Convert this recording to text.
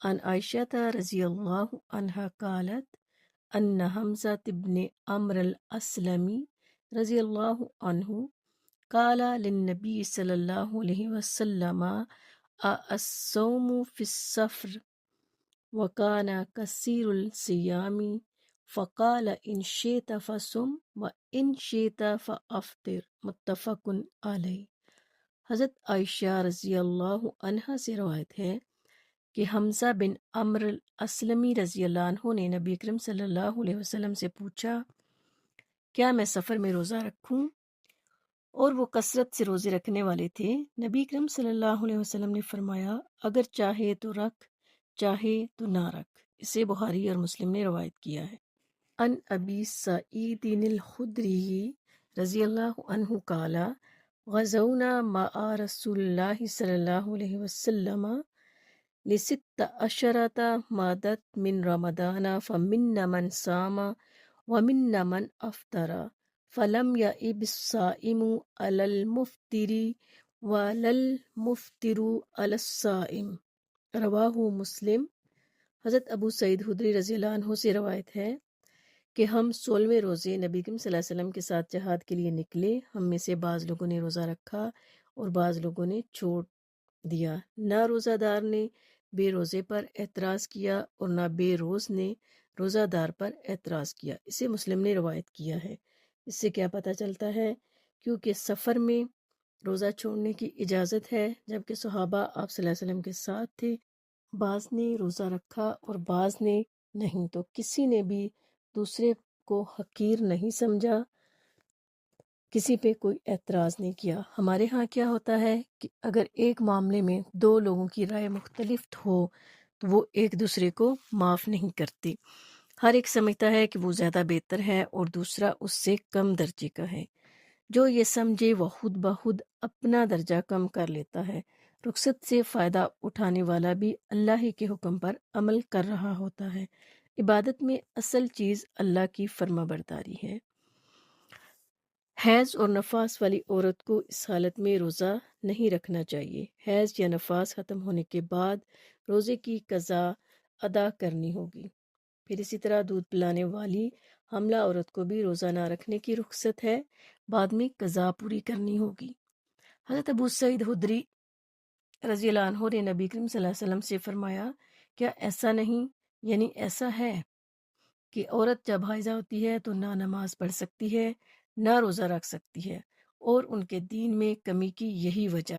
عن عائشة رضی اللہ عنہا قالت ان حمزة ابن عمرو الاسلمی رضی اللہ عنہ قال للنبی صلی اللہ علیہ وسلم الصوم فی السفر وكان كثير الصيام فقال إن شئت فصم وإن شئت فأفطر متفق علیہ۔ حضرت عائشہ رضی اللہ عنہا سے روایت ہے کہ حمزہ بن عمرو الاسلمی رضی اللہ عنہ نے نبی اکرم صلی اللہ علیہ وسلم سے پوچھا کیا میں سفر میں روزہ رکھوں؟ اور وہ کثرت سے روزے رکھنے والے تھے۔ نبی اکرم صلی اللہ علیہ وسلم نے فرمایا اگر چاہے تو رکھ، چاہے تو نہ رکھ۔ اسے بخاری اور مسلم نے روایت کیا ہے۔ ان ابی سعید الخدری رضی اللہ عنہ قال غزونا مع رسول اللہ صلی اللہ علیہ وسلم لست عشرۃ مادت من رمضان فمنا من صام ومنا من افطر فلم یعب الصائم علی المفطر ولا المفطر علی الصائم، رواہ مسلم۔ حضرت ابو سعید خدری رضی اللہ عنہ سے روایت ہے کہ ہم 16ویں روزے نبی کریم صلی اللہ علیہ وسلم کے ساتھ جہاد کے لیے نکلے۔ ہم میں سے بعض لوگوں نے روزہ رکھا اور بعض لوگوں نے چھوڑ دیا۔ نہ روزہ دار نے بے روزے پر اعتراض کیا اور نہ بے روز نے روزہ دار پر اعتراض کیا۔ اسے مسلم نے روایت کیا ہے۔ اس سے کیا پتہ چلتا ہے؟ کیونکہ سفر میں روزہ چھوڑنے کی اجازت ہے، جبکہ صحابہ آپ صلی اللہ علیہ وسلم کے ساتھ تھے۔ بعض نے روزہ رکھا اور بعض نے نہیں، تو کسی نے بھی دوسرے کو حقیر نہیں سمجھا، کسی پہ کوئی اعتراض نہیں کیا۔ ہمارے ہاں کیا ہوتا ہے کہ اگر ایک معاملے میں دو لوگوں کی رائے مختلف ہو تو وہ ایک دوسرے کو معاف نہیں کرتے۔ ہر ایک سمجھتا ہے کہ وہ زیادہ بہتر ہے اور دوسرا اس سے کم درجے کا ہے۔ جو یہ سمجھے وہ خود بخود اپنا درجہ کم کر لیتا ہے۔ رخصت سے فائدہ اٹھانے والا بھی اللہ ہی کے حکم پر عمل کر رہا ہوتا ہے۔ عبادت میں اصل چیز اللہ کی فرما برداری ہے۔ حیض اور نفاس والی عورت کو اس حالت میں روزہ نہیں رکھنا چاہیے۔ حیض یا نفاس ختم ہونے کے بعد روزے کی قضا ادا کرنی ہوگی۔ پھر اسی طرح دودھ پلانے والی حاملہ عورت کو بھی روزہ نہ رکھنے کی رخصت ہے، بعد میں قضا پوری کرنی ہوگی۔ حضرت ابو سعید خدری رضی اللہ عنہ نے نبی کریم صلی اللہ علیہ وسلم سے فرمایا کیا ایسا نہیں، یعنی ایسا ہے کہ عورت جب حائضہ ہوتی ہے تو نہ نماز پڑھ سکتی ہے نہ روزہ رکھ سکتی ہے، اور ان کے دین میں کمی کی یہی وجہ